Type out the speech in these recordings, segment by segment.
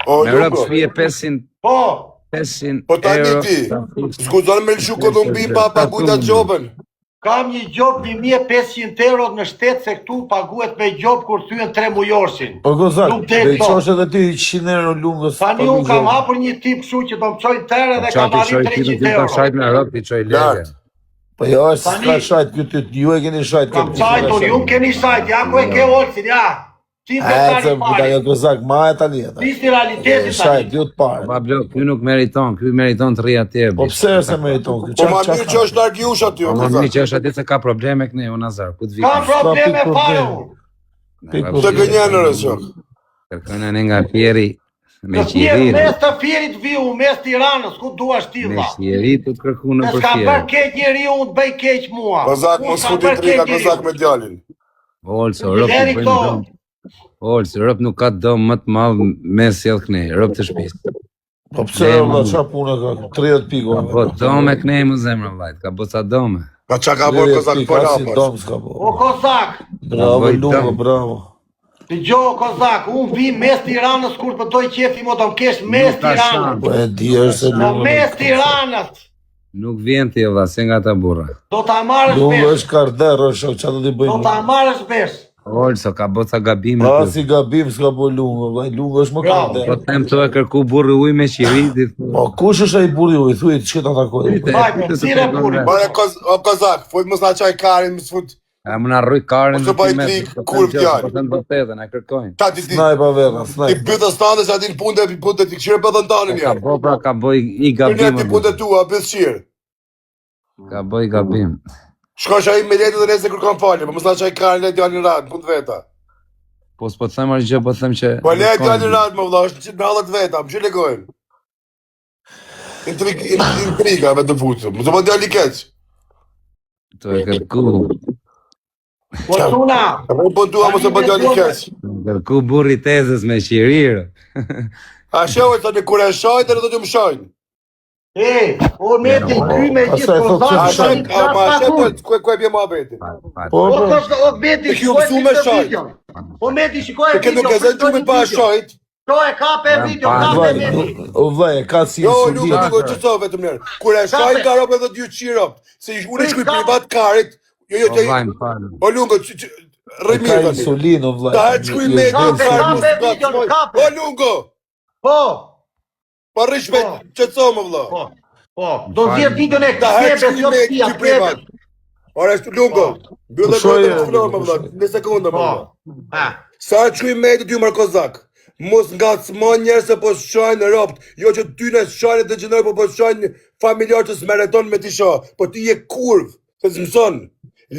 Me rëpë shpije 500 Po tani ti, s'kuzon me lëshu Kolumbin pa paguta gjobën. Kam një gjobë 1500 euro në shtet se këtu paguhet me gjobë kur thyen 3 mujorsin. Po Kozak, dhe i qosh edhe ti 100 euro lungës. Tani unë kam hapur një tip kështu që do më qojnë tërë dhe kam arrit 300 euro. Shajt me rëpë i qoj lege. Po jo, është s'ka shajt këtë, ju e keni shajt. Kam shajtur, ju keni shajt, ja ku e ke olësin, ja. Ti me tani pari. Jo Kozak, ma e tani e ta. Nisni realitetin tani. Shajt, ju të pare. Pa blo, kjo nuk meriton, kjo meriton të rria tje. Po pse se meriton? Po ma mirë që është largi ush aty, Po ma mirë që është aty se ka probleme këne, o Nazar, ku të Ka vitin. probleme fare unë. Të gënjanë në rëzok. Kërkënë në nga fjeri, me Mes qiriri. të fjerit viu, mes Tiranës, ku dua shtiva. Me qiriri të të kërku në Ne për s'ka bërë fjeri. keq njeri unë të bëj keq mua. Kozak, mos futi trika Kozak me djalin. Olë, se rëpë të bëjmë dëmë. Olë, se rëpë nuk ka dëmë më të madhë me sjellë këne, rëpë të shpisë. Po pse valla, qa punë ka? 30 piko. Po dome këne më zemrë vajtë, ka boca dome. Ka qa ka bërë Kozak po lapash. O Kozak, Bravo, Lungo, bravo. të gjohë Kozak, unë vi mes Tiranës kur të doj qefi mo do më kesh mes Tiranës. Po e di është se Në Lungo. mes Tiranës. Nuk vjen të jella, se nga ta burra. Do ta marrësh Lungo besh. është karder, është qa do t'i Do bëjmë. ta marrësh besh. Olë, se ka boca gabime. Pa si gabim s'ka po Lungo, vaj, Lungo është më Po karder. tem të e kërku burri uj me qiri, Po kush është ai burri u i thuj, që ta takoj? Hajde, sire burri. Bare Kozak, fut mos na qaj karin, mos fut. A më na rruj karin Ose pa i trik, kur vjallë. Po të në vërtetën, e kërkojnë. Ta ti ti. Snajpa vera, Ti snajpa. bytës tande se atin punte, ti këshire për dhëntanin Ka janë. bo pra ka boj i Për një gabim. ti punte tua, bëth qirë. Ka boj gabim. Shkosh a i me letë dhe nese kër kam falje, po mos na qaj karin le djalin radë, punë veta. Po s'po të them gjë, po them që... Po le djalin radë më vëlla, është në halët veta, më që legojnë. Intriga me të futë, më të po djali keq. Të e kërku. Po tuna. Po tua mos e po djali keq. Kërku burri tezës me qirirë. A shohë të në kure shajtë, do të më shajnë. O me ti kry me gjithë Pastaj thotë Kozak. që A shajnë, ma shajnë, ku e bje ma beti. Po, O po. o Beti, Të kjo shikoj mësu me këtë shajt. video. O Meti, shikoj Të këtë nuk e zënë të me pa shajtë. To e ka pe video, ka pe Vaj, Meti. o vaj, e ka si Jo, insulin. nuk e që të vetëm njerë. Kure shajnë ka ropë edhe dy qiropë. Se unë shkuj privat karit. Jo, O vajnë falë. o lungo, rëj Ka mirë tani. insulin, o vaj. Ta herë shkuj me Ka të pe, karit, ka mos pe të video, gacmoj. ka pe. O lungo, Po, pa rëj shpet, që të më vëlla. po. Do zjedh videon e Ta herë kebes, shkuj jo me të tia, ty privat. kebes. Ora, lungo, bëllë Po gotën shoj, të florë më vëlla, në sekundë më vëlla. Ha. Sa shkuj me të dy Markozak. Mos nga cmon njerë se po shajnë ropt, jo që ty në shajnë të gjenerë, po shajnë familjar që s'mereton me t'i sha, po ti je kurv, se s'mëson,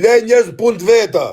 le njerës punë të veta,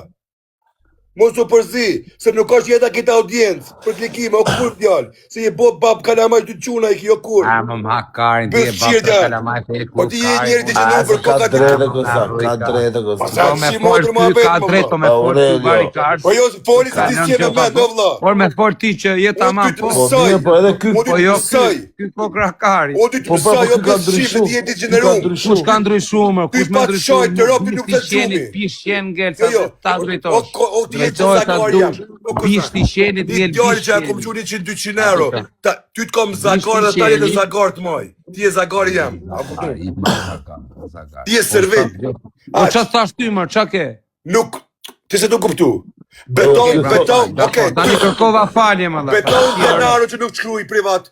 mos u përzi, se nuk është jeta kita audiencë, për klikime, o kurv djallë, se je bo bab kalamaj të quna i kjo kurv. A më ma karin, ti e Bëth qirë bapë djallë. kalamaj të e Po ti je njeri të që A, nuk se për ka koka të drejtë Kozak, ka drejtë Pa Kozak. sa Po me si fol modrë ma ty vetë ka më drejtë, po vëlla. me fol ty Aurelio. bari karës. Po jo, foli se ti s'je me me, do vëlla. Por me fol ti që je tamam ty të po. Po mësoj. mirë, po edhe ky. Mo ty Po të jo mësoj. ky po krakari. O ty të Po mësoj, po jo ky ka për shifë ndryshu. të jetë i Ky ka gjeneru. ndryshu. Kush ka ndryshuar, Ty kush më pa ndryshuar? shajt, të ropi nuk të Pishenit, gjumi. pishen ngel Jo, sa jo. ta drejtosh. O ti je që Drejtohet ta zakar jam. dush. Bish ti shenit Ti ngel djali që e kom pishen. quni 100-200 euro. Ty të kom zakar dhe ta jetë zakar të moj. Ti je zakar jam. Ti je servet. O qa thash ty mër, qa ke? Nuk, ti se nuk kuptu. Beton, okej. Tani kërkova falje më dhe. Beton denaro që nuk shkruj privat.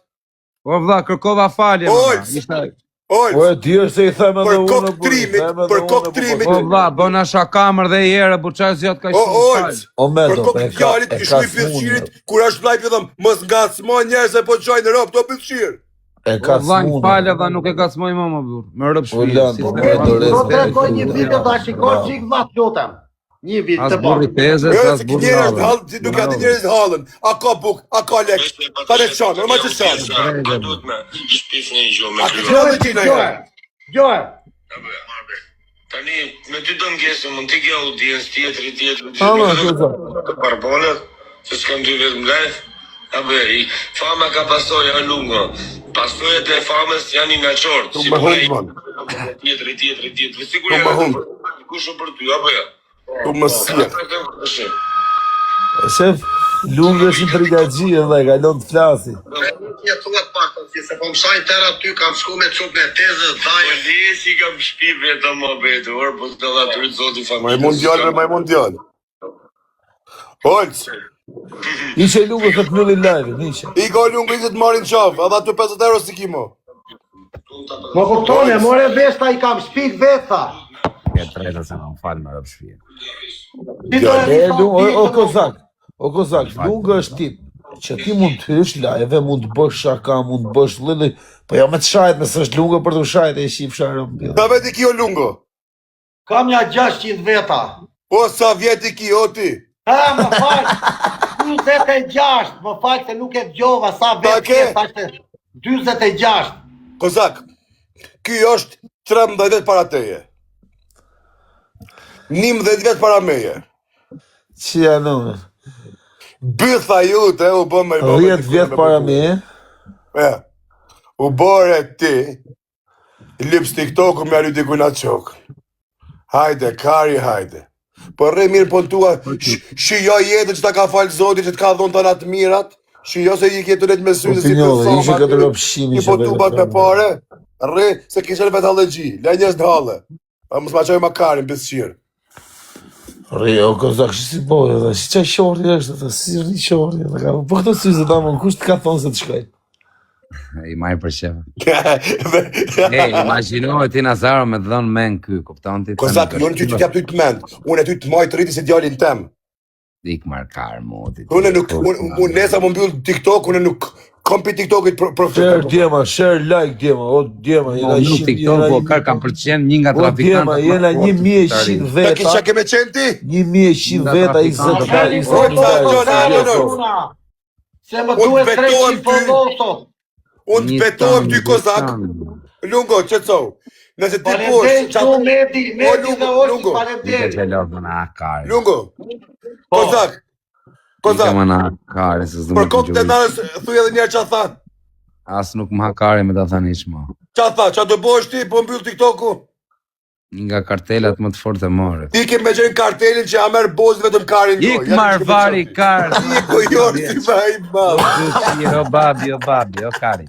O vlla, kërkova falje më Oj, dhe. Ishte... Oj, Po e di është se i them edhe për unë. koktrimit, për koktrimit. O vlla, bëna shakamër dhe i herë, buçaj zjat ka O, shumë oj, falë. O për medo, kokë djalit, i shkuj pëllqirit, kur është vlajt vëdhëm, mos nga smon njerë se po të qajnë në ropë, do pëllqirë. E O ka vlla, smunë. falë dhe nuk e ka smoj më burr. Me rëp O lan, po me do Do të rezë. tregoj një video ta shikoj çik vllaç lutem. Një video As të burri bërë. tezës, Jo, as se burri njerëz rallë. hall, ti nuk ka di njerëz hallën. A ka buk, a ka lek. Ta ne çon, normal që çon. Duhet me shpif një gjuhë me A ti kryo. do të gjina ja. Gjoj. Tani, me ty do m'gjesë, mund t'i ke audiencë tjetëri. Ama, Kozak. Të barbonët, se s'kam dy vetëm live. Fama ka pasojë a lungo. Pasojët e famës janë i naqortë. Tu më hundman. Tjetëri. Sigur Tu më hund. kush o për ty, apo ja? Tu më sje. Shef, Lungu është një brigadxhi dhe kalon të flasi. Je thuat pak të se po mësaj tëra ty kam shku me çup me tezë dhaj. Polisi kam shpi vetëm më betur, po të dhe aty zoti familjes. Maj mundial. Holc, Ishe lungu të pëllin live, nishe. i go lungu i të marrin qaf, edhe aty 50 euro si kimo. Më kuptone, more vesta i kam shpik vetha. E treta se më falë më rëpë shpije. O kozak, lungu është tip që ti mund të hysh live, mund të bësh shaka, mund të bësh lili, po jo me të shajt, nësë është lungu për të shajt e shif sharëm. Ta veti ki o lungo? Kam nja 600 veta. Po sa vjeti ki o ti? Ha, më falë, 26, më falë se nuk e gjova, sa vetë ke? thashtë 26. Kozak, ky është 13 vet para teje. 19 vet para meje. Që janë në? Bytha jute u bë me 10 vjet para me, u bore ti, lips TikTok-u me aly diku na qok. Hajde, kari, hajde. Po rre mirë po në tua, shijo jetën që ta ka falë Zoti që të ka dhonë të natë mirat, shijo se i kjetu net me synë si Opinjone, ishe këtë rëpshimi i po tubat me pare, rre se kishen vet hallegji, le njës në halle. Pa mos ma qoj makarin, bisqirë. Rri, o kozak, që si bojë, dhe si qaj shorri është, dhe si rri shorri, dhe ka, po këto syze ta më, kush të ka thonë se të shkaj? I maj për shefë. Imaginohë ti Nazaro me të dhënë men ky, kupton ti? Kozak, unë ty t'jap ty t'mend, unë e ty t'maj të rriti si djalin tem. Dik markar moti. Unë nuk, unë nesa më mbyll TikTok, unë nuk kom pi TikTokit Share djema, share like djema, o djema, jena Nuk TikTok, po kar kam përqen një nga o djema, trafikantët. jena 1100 Ta veta, kisha keme qenë ti? 1100 veta, i zëtë, Se më duhet 300 fondosot. Unë të betohem ty Kozak. Lungo, qëtësau. Nëse ti Faleminderit shumë Medi dhe Oshi, Ike faleminderit. që lodhë në akare. Lungo, Kozak. Ike më në akare, se s'du Për më kokë të nërës, thuj edhe njerë qa tha. Asë nuk më hakare me të thani ishma. Qa tha, qa do bosh ti, po mbyll TikToku. Nga kartelat më të forte more. Ti ke me gjenë kartelin që a merë bozë vetëm karin do. Ik marvari kar. Iko jorë si ma i malë. O babi, o kari.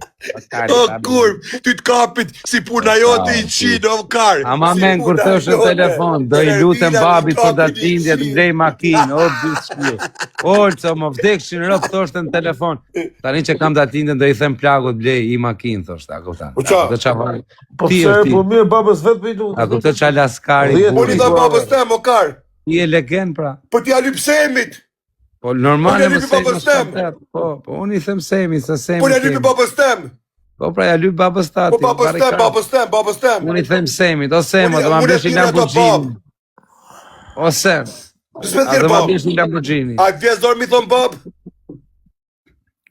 O kurv, ty t'kapit si puna jote i qinë, o kar. Ama men kur thosh në telefon, do i lutem babit për datindje të mblej makinë, o dyshki. Olco, më vdekshin rëp thoshte në telefon. Tani që kam datindje do i them plagut blej i makinë thoshte, a kuptan. Po qa? po pëse, po mirë, babës vetë për i du. A kuptan qa laskari. Unë i dha babës tem, o kar. I e legend pra. Po ti a lyp semit. Po normale Unë e më lypi sejmë babës tem. Po unë i them semi, se semi. Po ne lypi babës tem. Po pra ja lyp babës tati. Po babës tem. Unë i them semit, o sema, Unë- do ma unë e blesh një thirr ato Lamborghini. O sem, S'me a thirë do ma bab. blesh një Lamborghini. A vjezdor mi thon bab?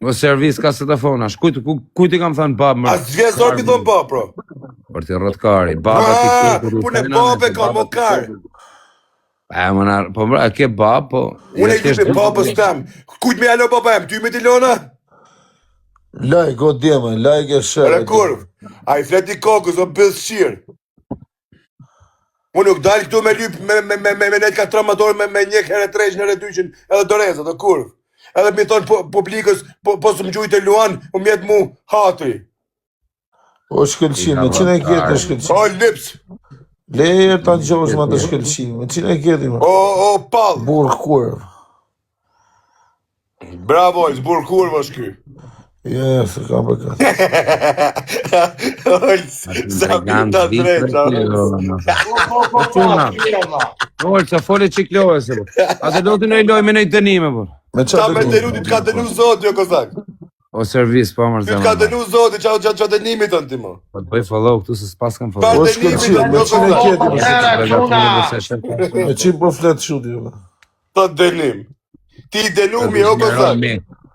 O servis ka setofonash, kujt i kam thënë bab më? A vjezdor mi thon bab, pro? Për ti rrotkari, baba ti Punë babe ka mo kar. E më nar, po bra, ke bab, po. Unë e lypi babës tem. Kujt me alo baba em, ty me Tilona? Like, o djema, like e share. Ore kurv, a i fleti kokës, o bëz shirë. Unë nuk dalë këtu me lyp me net ka tramador me një herë 3 herë 200 edhe dorezat, o kurv. Edhe mi thonë publikës, po së më gjujtë e luan, u mjetë mu hatri. O shkëllqim, me qine kjetë shkëllqim. O lips, Lejer të në gjosh ma të shkëllqim, me qine kjetë ima. o pal. Burë kurv. Bravo, zbur kurv është ky. Ja, se kam për këtë. Sa pita drejt, Ol, sa fole qiklove se po. A të do të në i loj me nëjtë dënime, po. Me Qa me denu, ti t'ka denu zoti, jo kozak. O servis, po mërë Ty t'ka denu zoti, qa denimi të në ti mo. Po të bëj follow këtu se s'pas kam O follow. shkëllqim, me qine kjetë ima. Me qime po fletë shuti, ima. Të denim. Ti denumi, o kozak.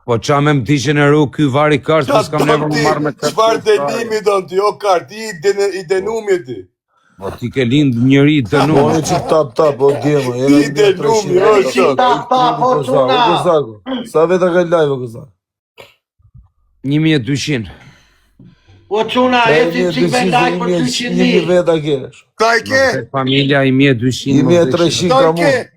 Po qa me më t'i qeneru ky vari kartë, po s'kam never më marrë me këtë. Qfar denimi do në ti, o kar, ti i denumi ti. Po ti ke lind njëri Po dënu. një qik tap, o djema. Ti denumi, o shok. O Kozako, sa veta ka live, o Kozako? 1200. O quna, e ti qik me like për 1.000 200.000. veta kesh. Ka i ke? Familja i 1200. 1.300 Ka ka i ke? mund.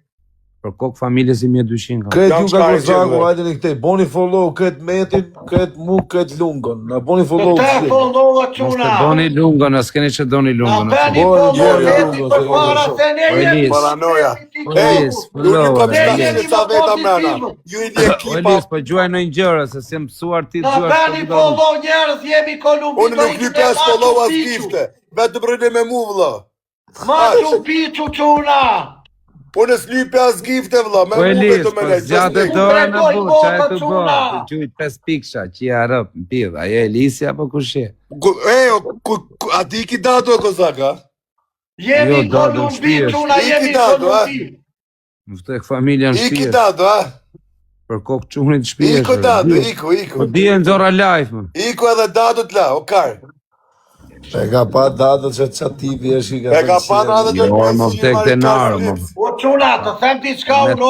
Për kokë familjes i 1200 ka. Këtë Jam ju ka shkaj Kozaku, gjithë, hajde në këtej, boni follow këtë metin, këtë mu, këtë lungën. Na boni follow Te këtë. follova Mos çuna. të doni lungën, as keni që doni Na lungën. beni Bora, follow bora, veti bora, për para bora, se ne jemi. Elis. Paranoja. Elis, Ju një follow, kom Elis. shkashtë sa veta mrena. Ju i një O ekipa. Elis, po gjuaj në një gjërë, se si mësuar ti Na gjuaj. beni follow njerëz, jemi Kolumbi. Unë nuk një pes follow as gifte. Vetë brëni me mu vëlla. Machu Picchu çuna. Unë s'lype as gifte vëlla. Me Po mu Elis, vetëm me po lejtë. zgjatë Just dorën në Tregoj bu, bota, çaj të bë. çuna. Të gjuaj 5 piksha, që ja rëp, në pidh. Ajo Elisi apo kush je? a ti ki dato e Kozaka? Jemi Jo, do Kolumbi shpijesh. çuna, Iki jemi dado, Kolumbi. Më ftoj familjen Iki shpijet. dato, a? Për kokë çunit shpijesh. Iko dato, Po iku. bie në zora live, më. Iku edhe dato t'la, o kar. E ka pa datët që qatë tipi është i ka E ka pa datët që Jo, më vdek denarë, më. O çuna, të them diçka unë,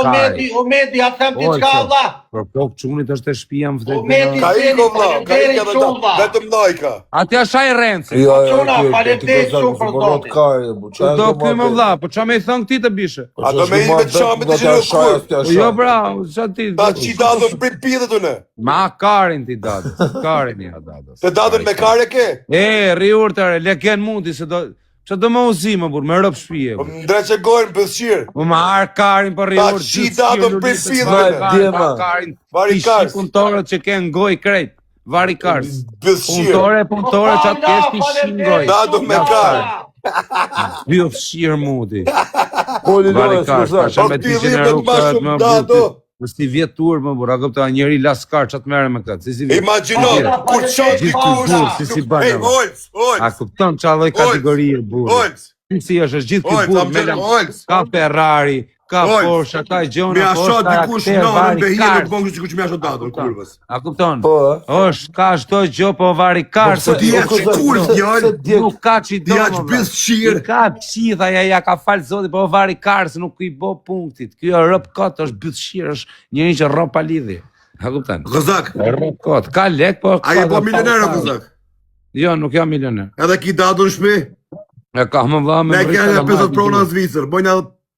o Medi, ja them diçka valla. Për kokë çunit është e shpia më vdek O Medi, denarë. Ka iko vëlla, ka iko edhe dato. Shumë, Vetëm lajka. Atja shaj renci. Jo, Çuna, faleminderit shumë për zotin. Do ky më vlla, po ç'a më i thon ti të bishe? A do me i me qamit të gjiru kur? Po jo bra, ç'a ti? Ta qi dato për pidhe të ne. Ma karin ti datë. Karin ja datë. Të datën me kare ke? E, riurtare, leken mundi se do ç'a do më uzi më burr, me rop shpije. Po më ndre që gojnë pësqirë. Po ma har karin për riurt. qi datën për pidhe. Djema. Karin. Vari kars. Punëtorët që kanë goj krejt. Vari kars. Pësqirë. Punëtore që atë kesh ti shin goj. Dato me kare. Bio fshir mudi. Poli Vari lojës, kars, Kozak. pasha me Po ti ti gjeneru rripet ma këtë shumë më dato. burti. Mos ti vjet tur më burr, a kuptoj njëri laskar çat merre me këtë. Si vjet. Imagino, kur qënë Gjithë dikush. kulturë, si bën. Ej, Olc, A Olc, kupton ç'a lloj kategorie burr. Olc. Si është gjithë ky Olc, burr am me qenë Olc. ka Ferrari, ka Olc. Porsche, ka gjona, Me asha dikush karakter, në vari behi kars. nuk bongë që ku që me asha datën, kurvës. A kupton? Po, Është ka çdo gjë po vari kars. Po ti je kur djalë. Nuk ka ç'i do. Ti aq më, vlla. pësqirë. Ka psitha ja ka fal zoti, po vari kars nuk i bë punktit. Ky rrop kot është bytshir, është njëri që rrop pa lidhje. A kupton? Kozak, Rrop kot, ka lek po. a je po milioner o Kozak? Jo, nuk jam milioner. Edhe ki datën shpi? E ka më vlla me. Ne rritë kene kalamaj, 50 prona di. në Zvicër, bojna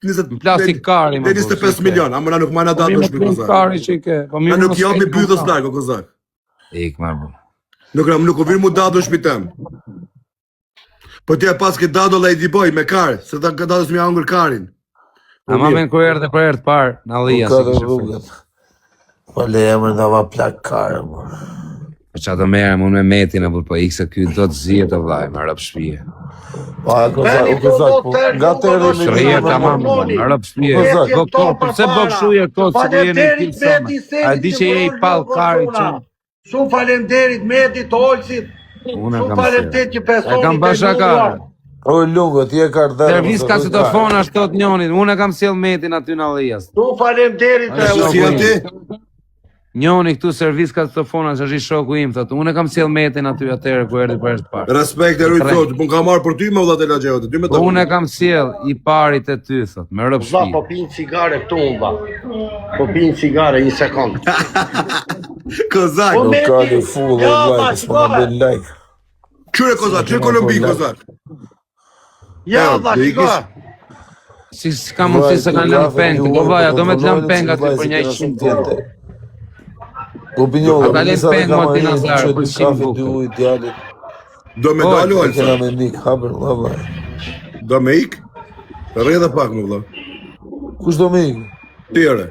20... Në plastik kari, Dhe 25 milion, a mëna nuk majna Po datën mirë shpi me Kozak. kari që i ke. Po Na mirë nuk mos jam ke me nuk pyetës ka. larg o Kozak. Ik më bu. Nuk u vir mu datën shpi tem. Po ti e pas ke datë Lady Boy me kar, se ta datës me hangër karin. Ama me kur erdhe për herë të parë, në Allia ka si dhe kishte fut. rrugët. Po le emër dhe va plak kare, mo. Po ç'a do merrem unë me metin apo po ikse ky do të zihet të vllaj, më rrap shtëpie. Po, a Kozak, o Kozak, po, nga të erë në Shrihet një tamam, më rrap shtëpie. Kozak, Pse bokshuje kot se do jeni ti sama. A di që je i pall kari çu. Shumë faleminderit Medit, Olcit. Unë Shumë kam faleminderit që E pesoni. kam bashaka. O lungo, ti e kardhe. Servis ka citofon ashtu të njonit. Unë e kam sjell metin aty në Allias. Shumë faleminderit. Ashtu Si e ti? Njoni këtu servis ka citofona që është i shoku im, thotë. Unë e kam sjell metin aty atëherë ku erdhi për herë të parë. Respekt e rujtë thotë, po ka marrë për ty me vëllat e lagjeot, ty me Po të unë e kam sjell i parit e ty, thotë, me rrop Vlla, po shtëpi. pinë cigare këtu unë, vlla. Po pinë cigare, një sekund. Kozak, Po, Nuk ka një full, Ja, o ma, like, s'po në ben like. qyre Kozak, qyre Kolumbi Kozak. Ja, vlla, do shiko. Si s'ka mundësi se kanë lënë pengë, po vaja, do me të lënë pengë aty për një 100 euro. Opinionë, A ka lënë pengë më ti Nazar, për 100 dy bukë. ujë djalit. Do me Po, dalë E Olca, kena me mik, haber, valla. do me ik? Rrë dhe pak më vëlla. Kush do me ikë? Tire.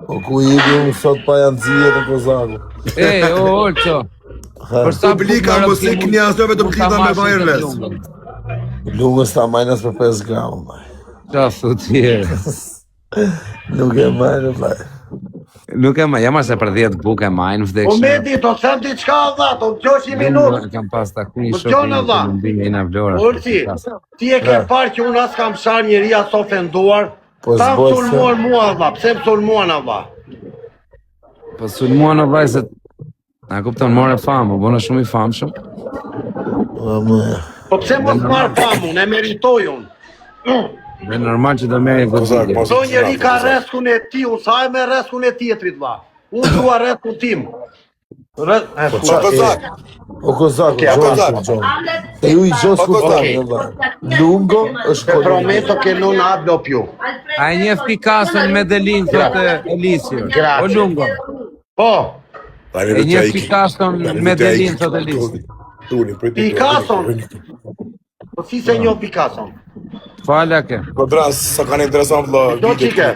O ku i iku unë sot pa janë dzije të Kozaku. E, o, Olço. Për sa Publika mos i knjas, do vetëm klita me wireless. Lungës ta majnas për 5 gram, vaj. Qa thot tjerë. Nuk e majnë, vaj. Nuk e ma, jam se për 10 bukë e majnë Po vdekshme. Medi, do të them diçka, vlla, do të gjoshi minutë. Unë kam pas takun i Po, shoku gjona, vlla. i na vlora. Olci, ti e ke parë që unë as kam shar njeri as ofenduar. Po Ta s'boj sulmuar mua, vlla, pse më sulmuan, vlla? Po sulmua në vaj se... Na kupton, more famë, u bëna shumë i famshëm. Po pse mos marr famun, e meritoj unë. Dhe normal që do merri Kozak, goditje. mos- Do njeri ka rreskun e ti, unë sa e me rreskun e tjetrit, vlla. Unë dua rreskun tim. O kozak, O kozak, e ju I gjos ku tani, Lungo është Te Kolumbia. prometo che non hablo più. A e njeh Picasso-n Medellin, thotë Elisio. O Lungo. Po, E njeh Picasso-n Medellin, thotë Elisio. Picasso. Po si se njoh Picasso? Fala ke. Po dras, sa kanë interesant vëlla. Do qike.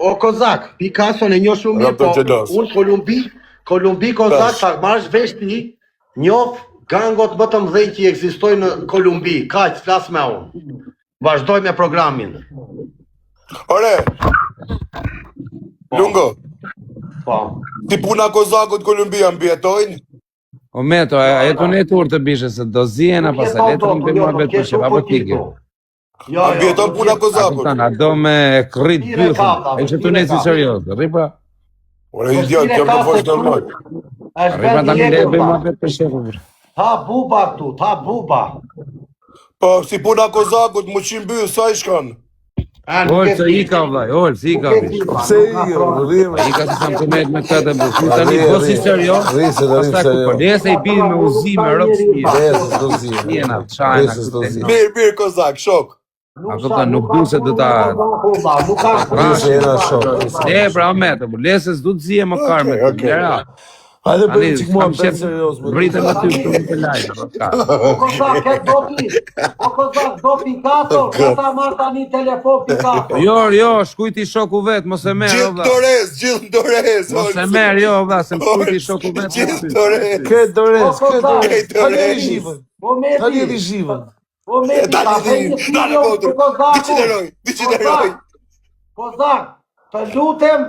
O kozak, Picasso e njoh shumë mirë, po unë Kolumbi kozak, sa marrësh vesh ti, njoh gangot më të mëdhenj që ekzistojnë në Kolumbi. Kaq, flas me unë. Vazhdoj me programin. Ore, Lungo, Po. ti puna kozakut Kolumbia mbjetojnë? O Meto, a jetu në tur të bishë, se do zihen apo sa letëm dhe mua betë për shëpa, apo tike. A mbjeton puna kozakut? A do me krit bythën, e që të neci serios, ripa. Ore, idiot, jam në vosh normal. Ripa ta mi le bëjmë mua betë për shëpa. Ha buba këtu, ha buba. Po, si puna kozakut, mu qim byth, sa I shkon? Olë, se i ka vlaj, olë, se i ka vlaj. Pse rrim? I ka si sam të mejtë me të të bërë. Tani, po si serios, lese I bidhë me uzime, rëpë s'pje. Njena, qajna, këtë. Mirë, kozak, shok. A këta nuk du se du ta... E, pra, o Meto, lese s'du të zije më karme të njëra. Hajde bëjmë qik mua për serios. Rritën në ty shumë të lajtë. O kozak, e do ti. O kozak, do Picasso, këta marrë tani telefon Picasso. Jo, shkujti shoku vetë, mos e merë, o vla. Gjithë dorez. Mos e merë, jo, vla, se më shkujti shoku vetë. Gjithë dorez. Këtë dorez. Hajde e zhivën. O Meti. Hajde e zhivën. O Meti, ta fejtë Dale, motor. Diqideroj. Kozak, të lutem.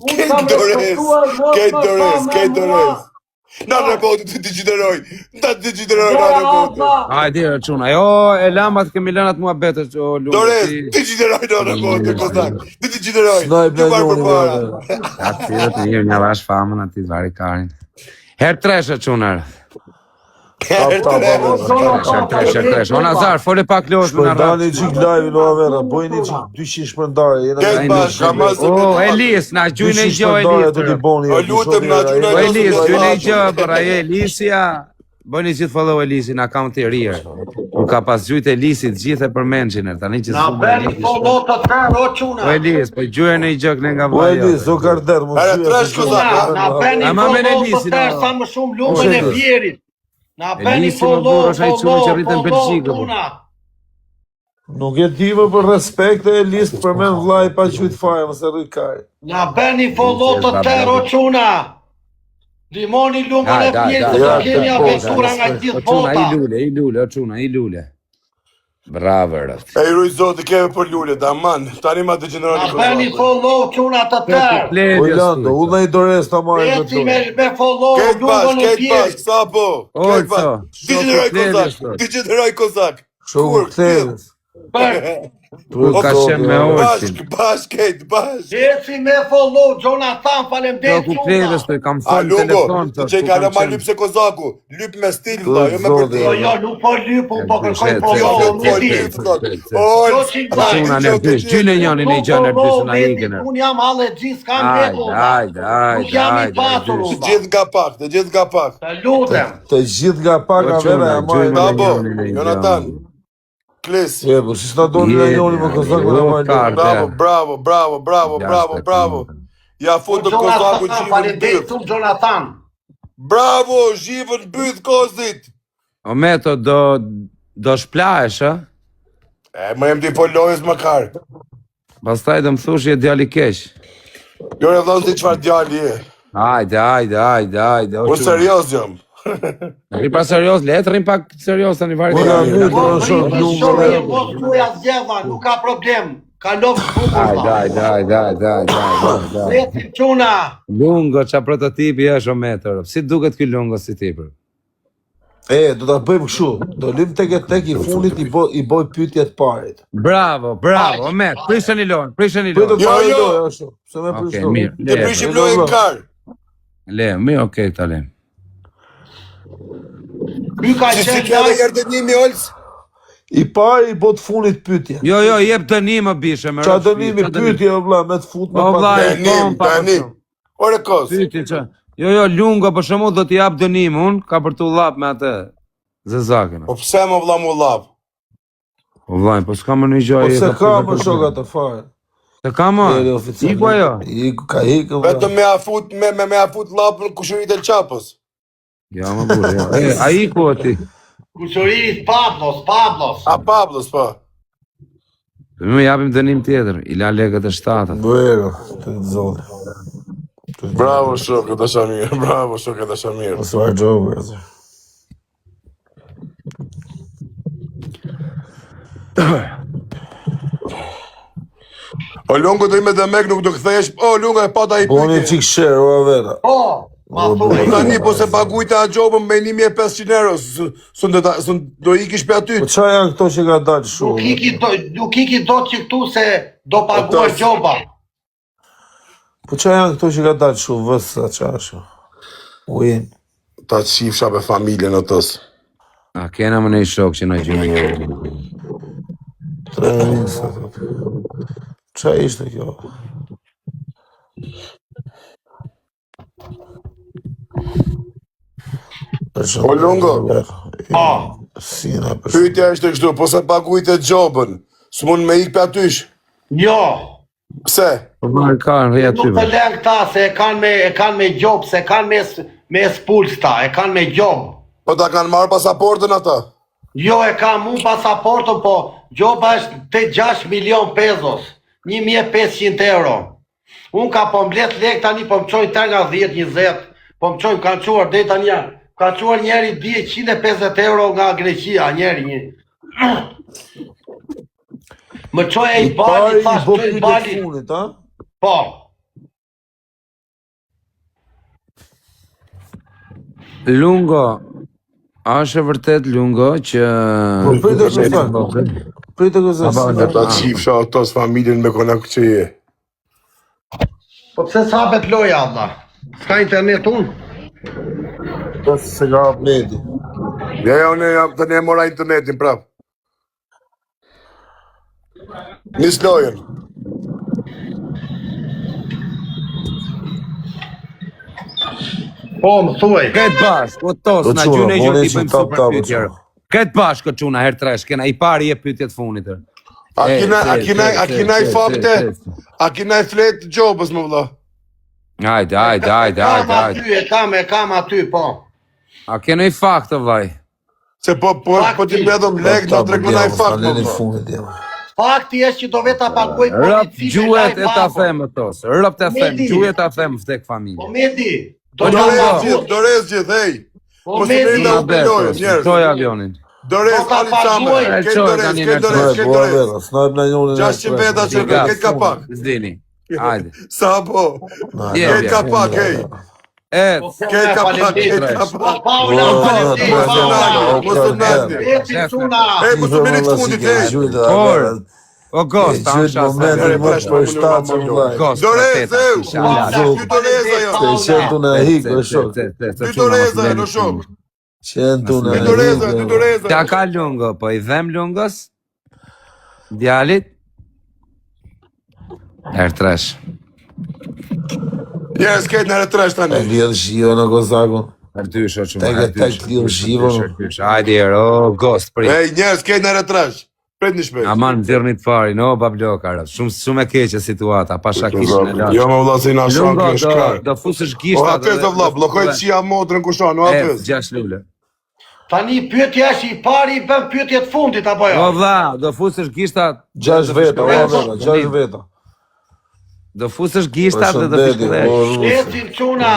Këtë dorez. Na në botë të diqideroj. Na diqideroj na në botë. Hajde, quna, jo, e lamat kemi lënat mua betër, o lumë. Dorez, diqideroj na në botë, kozak. Diqideroj. Snaj Duar për para. Ja, të njërë një vash famën ati të vari karin. Her treshe, qunar. Her treshe. O Nazar, fole pak losh me në Shpërndani rrë. qik live në avera. Bojni qik 200 shpërndare. Këtë bash, kamazë. O, Elis, na gjujnë e gjo, Elis. O lutem na gjujnë O Elis, gjujnë e gjo, për aje Elisja. Bëjni gjithë follow Elisin, account I rirë. Unë ka pas gjujt Elisit gjithë e për menqinër, tani që Na bëni follow të tërë, o quna. O Elis, po gjujnë e gjok në nga O vajo. Elis, o karder, mos Are, tresh kozak. Na bëni Ama me follow të Elisin, tërë, o. sa më shumë lumën e Pjerit. Na bëni Elisi më follow, burë, është ai çuni që rritet në Belgjikë, po. quna. Nuk e dive për respekt e Elis për men vlaj pa qujt fare, mëse rrit kaj. Na bëni follow të tërë, o quna. Dimoni lumën e Pjerit, Ja, të kemi aventura nga gjithë O quna, bota. i lule, o quna, i lule. Bravo, rëft. E ruj zoti keve për lullet, aman. Tani ma të Na gjeneroni bëni kozak. follow, quna të tërë. O Ilando, ulla I dorez ta marrë Eci të me follow, Këtë bash, lumën e këtë bash, Pjerit. sa po. Këtë bash. Olco, Diqideroj kozak. shoku Diqideroj kozak. Shoku këtërës. Kur ka shenë me Olcin. Bash, këtë bash. Eci me follow, Jonathan, faleminderit Shoku quna. Kledës të kam A thonë lungo, telefon të. që I ka ma lyp se kozaku. Lyp me stil, vla, jo me Jo, përti. jo, nuk po lypu, po kërkoj po Jo, jo, po me ti. lyp, thot. Oj, Quna në dysh, gjyne njën në gjënë në dysh në ikën. Unë jam allergjist, kam vetë. Nuk jam I pasur, Të unë. gjithë nga pak, të gjithë nga pak. Të lutem. Të gjithë nga pak a vera e marrë. Bravo, Jonathan. Kles. E, po si s'na doni në njoni më kozak në marrë. Bravo. Ja fundë kozaku gjivën Faleminderit byth. shumë Jonathan. Bravo, gjivën byth kozit. O Meto, do shplahesh, a? E, më jem t'i polojës më karë. Pastaj do më thush je djali keq. Jo e vëllë ti qëfar djali e. Hajde. Po serios jam. Rri pa serios, le të rrim pak serios tani varet. Ora, mirë, Po, do shoh rritë lumën shumë, e. po s'kuja zgjeva, nuk ka problem. Kalov bukur. Hajde. Leti quna. Lungo, qa prototipi është o Meto. Si duket ky Lungo si tipër? E, do ta bëjmë kështu. Do lim tek I fundit I boj pyetjet parit. Bravo, o Met, prishën i lon. Pyetjet parit Jo. do ashtu. Se më Okej, prishto. mirë. Të prishim lojën karë. Mirë, okej, ta lem. Ky ka Si qenë kjede lajë. kërdenimi olës? I pari I bot fundit pyetje. Jo, jep dënim më bishe. Qa dënimi pyetje o vlla me të fut me O vlla, pat. Dënim. Ore kos. Pyti që... Jo, Lunga për shembull do t'i jap dënim, unë ka për t'u llap me atë Zezakën. Po pse më vlla mu llap? Po vllai, po s'ka më një gjë. Po se ka më shok atë fare. Se ka më? Iku ajo? Iku, ka ikë. Vetëm me afut llapën në kushëritë e Çapës. Ja, më burë, ja. A iku ati? Kushërit Pablos. A Pablos, po. Më japim dënim tjetër, i la lekët e shtatët. Bëjero, të zonë. Bravo shokë, Dashamir, bravo shokë Dashamir. Ose var gjobë, atë. O Lungo do ime dhe mek nuk do kthesh. O Lungo e pata i Boni pyetje. qik share, o avera. Ma thuaj. Tani po se pagujta a gjobën me 1500 euro, sun do ikish për aty. Po qa janë këto që ka dalë shumë? Nuk iki do që këtu se do paguash gjoba. Po qa janë këto që ka dalë shumë, vësë qa shumë? Ujin. Ta qifsha për familjen o tës. A kena më nej shok që na gjymë. 3 sa të. Qa ishte kjo? O Lungo. Sina për shumë. Pyetja është kështu, po se pagujte gjobën, s'mund me ik për atysh. Jo. Pse? Po marrë kanë, rria ty. Nuk të lën këta se e kanë me gjobë, se kanë me spulës ta, e kanë me gjobë. Po ta kanë marrë pasaportën ata? Jo, e ka mu pasaportën, po gjoba është 6 milion pesos, 1500 euro. Unë ka po mblet lek tani, po më qojnë të nga 10-20, po më qojnë kanë quar dhe tani janë. Ka quar njeri 150 euro nga Greqia, njeri një. Më qoj e i bali, thash qoj i bali. Po. Lungo, a është e vërtet Lungo që... Po pritë kësë. Ta qifsha o tës familjen me konak që je. Po pse s'hapet loja, Allah? S'ka internet unë? Pësë se ka hap neti. Ja, unë të ne mora internetin prap. Nis lojen. Po, më thuaj. Këtë bashkë, o tosë, na gjyne i gjë t'i bëjmë super pyetjerë. Këtë bashkë, quna, herë tresh, kena i pari je pyetjet funit. A kina i fakte? A kina i fletë gjobës, më vëlla? Hajde. E kam aty, po. A kena i fakte, vaj? Se po ti me dhëm lek, na tregona i fakte, më vëlla. Fakti është që do veta paguaj Rëp polici. gjuhet e ta themë tosë, rëp të themë, gjuhet ta themë vdek Po familje. Medi, Dorez gjithë, hej. Po Mos Medi, i u pilojë, njerëz. Qoj avionin. Dorez, Ali Samer, ke Dorez. 600 veta që këtë ka pak. Zdini, hajde. Sa po? Këtë ka pak, hej. Këtë ka pak, këtë ka pak. Mos të naldi. Hej, mos të mirit fundit, hej. O Gost, ta në shasë. Dorez, ty Dorez ajo. Qentu në hikë, në shok. Ty Dorez ajo, në shok. Qentu në Ty Dorez ajo, ty Dorez Qa ajo. ka Lungo, po i dhem Lungos? Djalit? Tresh. Njerëz këtë në retresh E tani. lidhë shio në Kozakun. Dysh, o që Tek lidhë shivon. Hajde herë, o Gost, prit. Hej, njerëz këtë në retresh. Pret një shpejt. Aman më dzirë një të fari, no, bablokar, shumë e keqe situata, pasha kishën e lashë. Jo më vëlla si na shon Lungo, në shkar. do fusësh O gishtat. hapes do vëlla, blokoj të qia motrën kushan, o hapes. 6 lule. tani pyetja është i pari i bën pyetjet fundit apo jo? O vlla, do fusësh gishtat. 6 veta, o veta, 6 veta. Do fusësh gishtat dhe do fishkëdhesh. Etim çuna.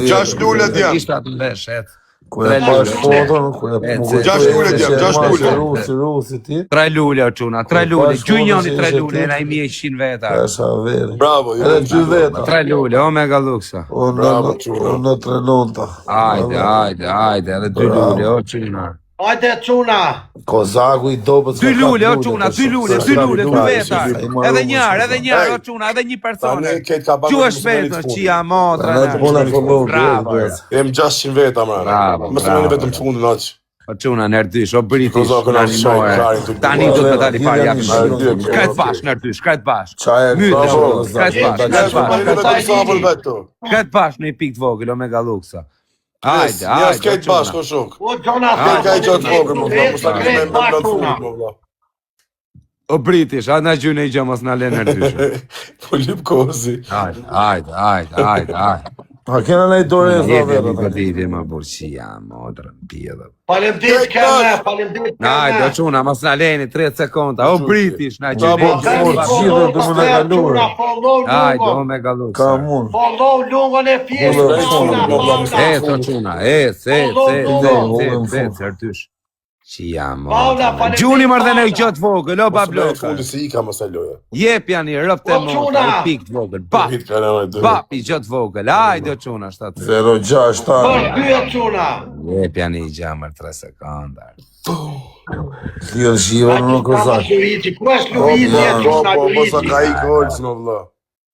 6 lule dja. Gishtat në vesh, et. Ku e pash foton, ku e Gjash lule djem, 6 lule. Rusi ti. 3 lule o quna, 3 lule, gjynjoni 3 lule, e na i 100 veta. Pesha veri. Bravo, jo. Edhe 2 veta. 3 lule, o mega luksa. Në 3 Hajde, edhe 2 lule, o quna. Hajde çuna. Kozaku i dobët. 2 lule, o quna, 2 lule, 2 veta. Edhe njërë, o quna, edhe një persone. Tani këtë ka Që është vetë, qia motra. Bravo. Jem 600 veta, mra. Bravo, Mësë bravo. në vetëm të fundin aqë. O çuna nërdysh, o british, Kozakun tani është shajt, more. karin të Tani do të dali parë Dy, japim. dy, Shkret bash nërdysh, shkret bash. Çaj, Myt, bravo, shkret bash, Ne shkret është bash. për të sabër vetë. Shkret bash në një pikë të vogël, o mega luksa. Hajde, Hajde, ja skate bashkë o shok. O Gjona, Ka i gjatë vogël, më vëlla, mos ta kemi me bashkë full, më vëlla. O british, a na gjynë i gjë mos na lënë nërdysh. Po lip kozi. Hajde. A kena nej doreza Jemi vetë. goditje më burqia, modrën, pjedhë. Faleminderit keme, faleminderit keme. Hajde, o çuna, mos na leni 30 sekonda. O british, na Bravo, gjynë. gjithë do më na kaluar. Hajde, o mega luksa. Ka mund. Follow lungon e fjesht. O çuna, nërdysh. Që jam, Paula, faleminderit, Gjuni më dhe në Paula. gjotë vogël, o Mos më babloka. fundi se i ka mos e loja. Jep janë i rëftë e O, mota, çuna. i pikë të vogël. Bap, Hit ka në dy. bap, i gjotë vogël. Hajde, o çuna, 7. 0-6 ta. Për pyet çuna. Jep janë i gjamër 3 sekonda. Lidh shiva në kozak. Luigi, ku është Luigi e Po, çuna po, mos Luigi? ka i kolës në vëlla.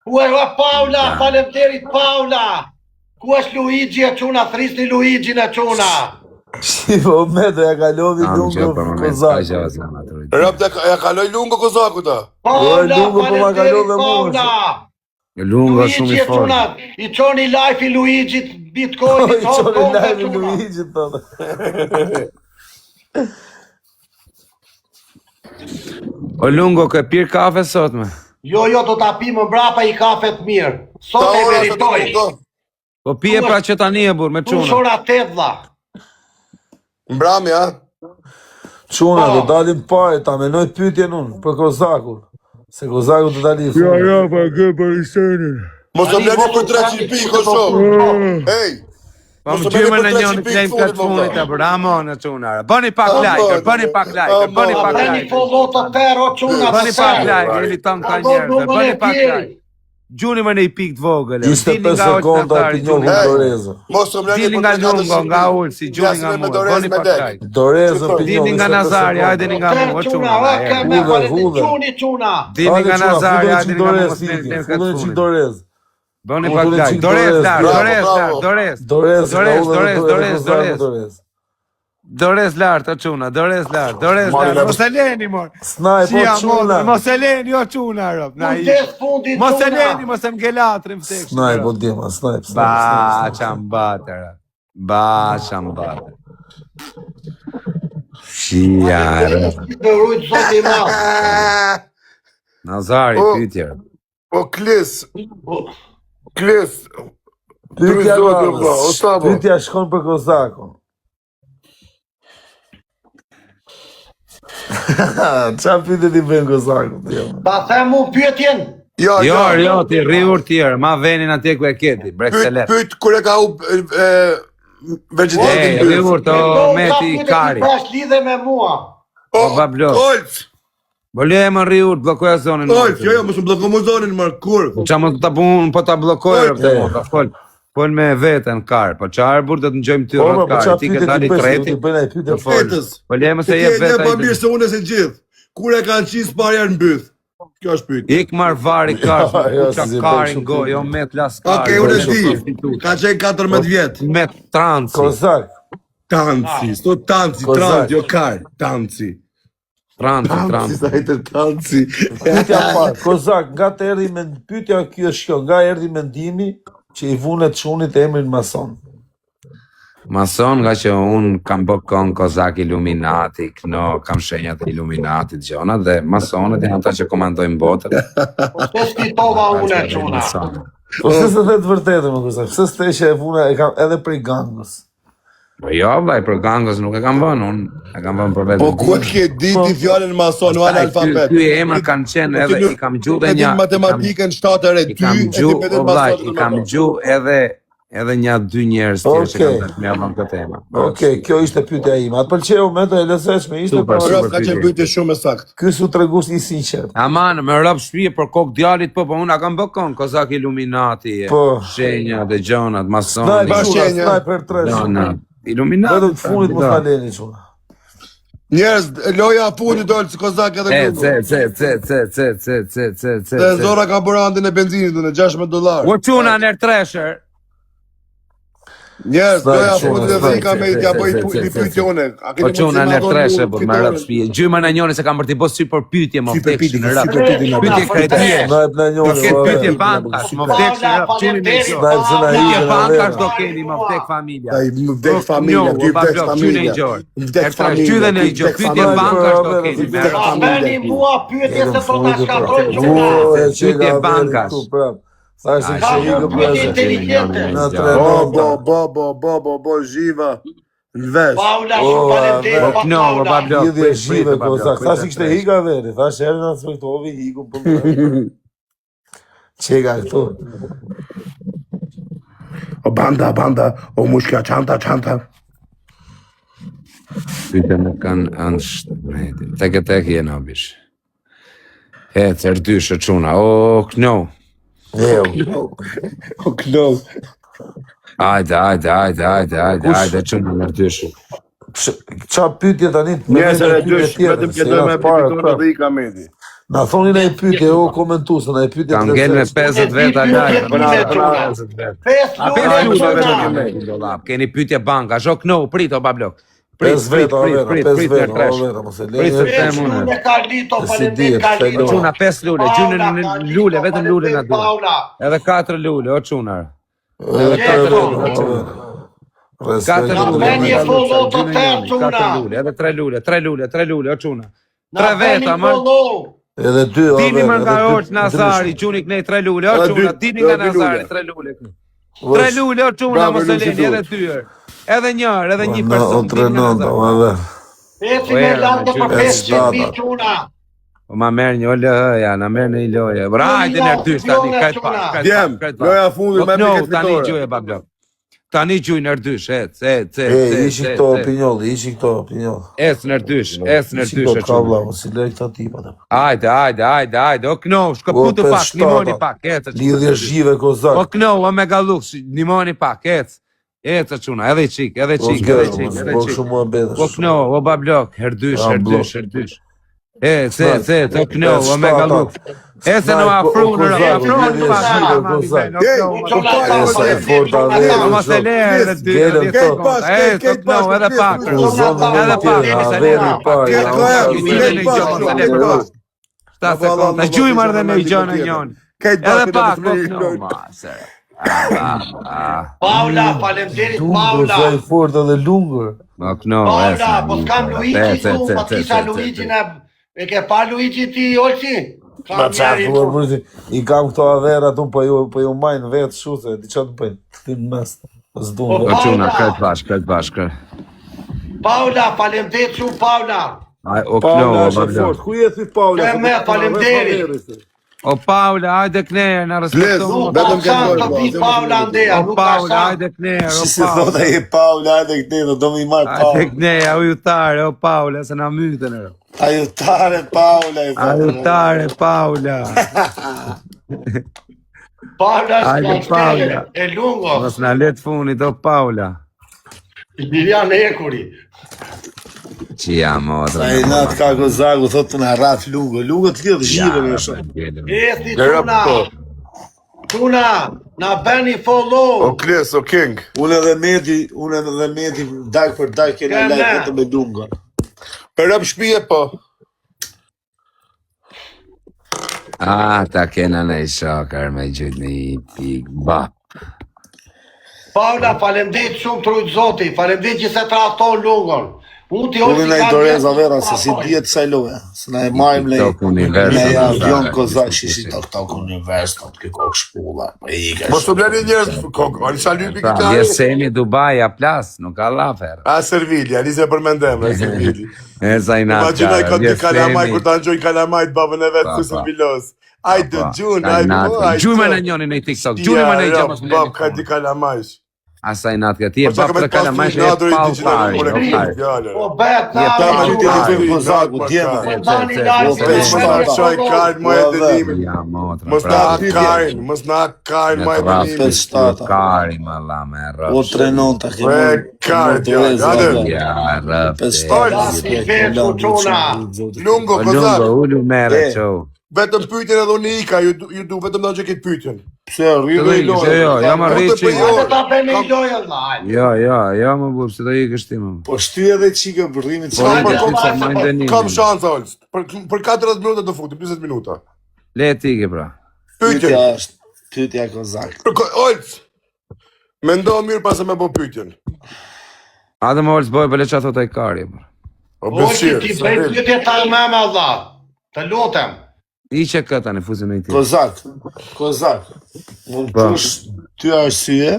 Ku është Paula, faleminderit Paula. Ku është Luigi e çuna, thrisni Luigi në çuna. Shiva me do ja kalovi lungo kozak. Rap ja kaloj lungo kozaku ta. Paula, Lungo po ma kalon dhe faleminderit mua. Paula. Lungo shumë Luigi i e fort. çuna, i çoni life i Luigi Bitcoin, I i çoni qoni live çuna. Luigi tonë. O Lungo, ke pir kafe sot me? Jo, do ta pi më mbrapa i kafe të mirë. Sot e meritoj. Po pije pra që tani e burr me Tu çuna. shora 8 dha. Mbrami, ha? Çuna do dalim parë, ta menoj pyetjen unë për kozakun. Se kozaku do dali. pa ke për isenin. Mos të bleni për 300 pikë o shok. Ej, Pa Mos më të merri gjyme për në 300 njënë pikë klejmë fundit, këtë funit valla. e për Ramon në çunara. Bëni pak like, bëni pak like, bëni pak Bëni like. follow të tërë o çuna. Bëni pak like, jeni ton ka njerëz, bëni pak like. Gjuni më në i pikë të vogël. 25 sekonda të njohur Doreza. Mos të bleni Dini për nga 300 Lungo, nga Ulsi, gjuni nga mua, bëni pak like. Doreza të Dini nga Nazari, hajdeni nga mua, o Çuna, çuna. o kemë Hudhe. çuni çuna. Dini nga Nazari, hajdeni nga mua, mos Doreza. në këtë Fudën funit. Dorez. Bëni pak like. Dorez, Dorez. Dorez lart, o çuna, Dorez lart. Mos e leni mor. Snaj po çuna. Mos e leni o çuna rob. Na i. Kujdes fundi çuna. Mos e leni, mos e mgelatrim tek. Snaj po djema, snaj. Ba çambater. Ba çambater. Shiar. Të rujt zoti i madh. Nazari pyetje. O klis. Klis. Pyetja Zoti, vlla, o sa po? Pyetja shkon për kozakun. Qa pyetje ti bën kozakun? Ta them mu pyetjen. Jo, ti rriur tjerë, ma venin atje ku e keti, Brexelet. Pyet kur e ka u vegetarian. Rriur to meti kari. Tash lidhe me mua. O bablo. Olc. Bole më rriur, bllokoja zonën. Olc, jo, mos më bllokoj më zonin më kur. Po çam ta pun, po ta bllokoj këtë mota. Fol me veten kar, po çfarë burr do të ngjojmë ty rrot kar, ti ke dali treti. Po le më se jep vetë. Po mirë se unë se gjithë. Kur e kanë qis parë në mbyth. Kjo është pyetje. Ik marr vari kar, karin go, jo me laskar. Okej, unë e di. Ka qenë 14 vjet. Me tranci. Kozak. Tanci, sto tanci, tranci, jo kar, tanci. Tranci. Sa i të tanci. Pyetja parë, Kozak, nga të erdhi me pyetja kjo është kjo, nga erdhi mendimi që i vunet çunit emrin mason. Mason nga që unë kam bë kon Kozak Illuminati, no, kam shenjat e Illuminati gjona dhe masonët janë ata që komandojnë botën. Po fitova unë çuna. Po se të të vërtetë më Kozak, pse s'te që e vuna e kam edhe prej gangës. Po jo, vaj, për gangës nuk e kam bënë, unë e kam bënë për vetë. Po ku e ke ditë fjalën mason, u analfabet. Ky emër kanë qenë edhe i kam gjuhë dhe një matematikën 7 e 2 i kam gjuhë edhe një 2 njerëz tjerë që kanë të më avon këtë temë. Okej, kjo ishte pyetja ime. Atë pëlqeu me të e lezetshme ishte Super, por Ka qenë pyetje shumë e saktë. ky su tregus një sinqert. Aman, me rob shtëpi për kokë djalit po unë a kam bë kon Kozak Illuminati, Po. shenja dhe gjonat, mason. Sniper 3. Illuminati. Vetëm fundit mos ta leni çuna. Njerëz, loja fundit dol si Kozak edhe Lungo. Dhe Zora ka bërë andin e benzinit në $16. U çuna në tresher. Njerëz, doja fundit e dhika me t'ja bëj një pyetje une. A Po keni çuna në mundësi treshe, po me rap shtëpi. Gjyma në njëri se kam bërti bos për pyetje më Super vdekshë pyetje, në rap. super pyetje. Pyetje kretije. Na e na njëri. Do ketë pyetje bankash, më vdekshë në rap. Çuni në gjë. Pyetje bankash do keni më vdek familja. Ai më vdek familja, ty vdek familja. Vdek familja. Në gjë, pyetje bankash do keni. Bëni mua pyetje se po ta shkatroj. Pyetje bankash. Thashë Ka që një pyetje inteligente. na Bo, zhiva. Në vesh. Paula, shumë faleminderit. Po no, po bablo. Lidhje zhive kozak. Thashë kishte hika veri. Thashë herë na spektovi hiku po. Çega këtu. O banda, o mushka, çanta. Pyetje më kanë anë tek jena bish. Cërdysh e çuna. O kno. O kno. Ajde, çuna në dysh. Ça pyetje tani? Njerëzër e dysh, vetëm që do me pyetje dhe i kameti. Na thoni na i pyetje o komentuesën, na i pyetje. Kam ngel me 50 veta live. Keni pyetje banka, zho kno, prit o bablok. Prit. Mos e lejë. Me Carlito, faleminderit Carlito. Çuna 5 lule, gjynën në lule, vetëm lule na duhet. Paula. Edhe 4 lule, o çunar. Veni e follow të tërë, çuna. Edhe 3 lule, o çuna. 3 veta, më. Edhe 2. Dini më nga Orç Nazari, çuni kënej 3 lule, o çuna. Dini nga Nazari 3 lule. 3 lule, o çuna, mos e leni, edhe 2. Edhe njërë, edhe një person. Eci me lante për 500.000 çuna. O ma merë një lëja, na merë në i loja. Brajde në rdysh, tani, kajtë pak. Djem, loja fundit me me këtë Tani fitore. gjuj e bablok. Tani gjuj në rdysh, Ishi këto opinjolli. Ec në rdysh, e Ka çuna. vlla, mos i lej këta tipat. Ajde, o kno, shkëputu pak, nimoni pak, ec. Lidhje zhive kozak. O kno, o mega lux, nimoni pak, ec. Ec çuna, edhe çik. Po shumë mua betesh. O kno, o bablok, herdysh. O kno, o mega lux. Ese në afru në rëpë, Esa e forta dhe Mos e le edhe dy. Edhe pak. Sta sekonda, gjujmar dhe me i gjënë e njën. Edhe pak, Paula, faleminderit Paula. Sa e forta dhe lungër. Paula, po s'kam Luigi tu, po t'isha Luigi e ke pa Luigi ti, Olsi? Ma qatë, i kam këto avera tu, po ju majnë vetë shuse, di qatë pëjnë, ti në mes, s'dunë. O quna, këtë bashkë. Paula, faleminderit shumë Paula. O Paula kno, është e fort, ku je thi Paula? Me, faleminderit. O Paula, hajde knerë, në respektu. Vetëm ke Paula Andea, O Paula, hajde knerë, o Si Paula. thota e Paula, hajde këtëve, do mi marë Hajde Paula. knerë, ujutare, o Paula, se na mytën e rë. Ajutare Paula. Ajutare, Paula. Paula Hajde, Paula. e lungo. Mos na let funit, o Paula. Lilian Ekuri. Që jam, o Sa i natë ka gozagu, thotë të në rraf lungo. Lungo të lidhë zhive me shumë. Esi Tuna, na bëni follow. Kles, o king. Unë edhe meti, dak për dak kena lajtë vetë me lungo. Për rëp shpije po. Ta kena në i shokar me gjytë në i pik bap. Paula, faleminderit shumë trujt zoti, faleminderit që se trahton lungon. Unë në i doreza vera, se si djetë saj loja. Se na e majmë me avion kozak, shishi TikTok univers, të të kikok shpulla. Mos të bleni njerëz, Alisa lypi këtë Jesemi Dubai a plas, nuk ka lafer. A Servili, Alisa për mendem, a Servili. Sa i natë Imaginaj këtë një kalamaj, kur të angjoj kalamajt babën e vetë kusën bilos. Ajde, gjujnë, Gjujme në njoni në TikTok, gjujme në i gjëmës në bab, ka di kalamajsh. Asa i natë këtë, je bab për kalamajsh e palpari. Po bet, Mos na kajnë, ma e dënimi. Kari, ma la me rëpsh. O trenon të Lungo, kozak. Lungo, ullu mere, qo. Vetëm pyetjen edhe unë ika, ju du vetëm do që këtë pyetjen. Pse rrive i lojë? Jo, jam arrit që... Hajde ta bëjmë i lojë valla, hajde. Ja, më burë, se do i kështi më. Po shty edhe qike për rrimit Kam shansë, Olc. Për 40 minuta të futi, 20 minuta. Le ti ke pra. Pyetjen. Pyetja kozak. Olc, mendo mirë pas e me po pyetjen. Adë më Olc, boj, bële që ato taj kari, bro. O Olci, besirë. ti bëj pyetje ta me valla. Të lutem. I që këta në fuzin e ti. Kozak. Mund të thush ty arsye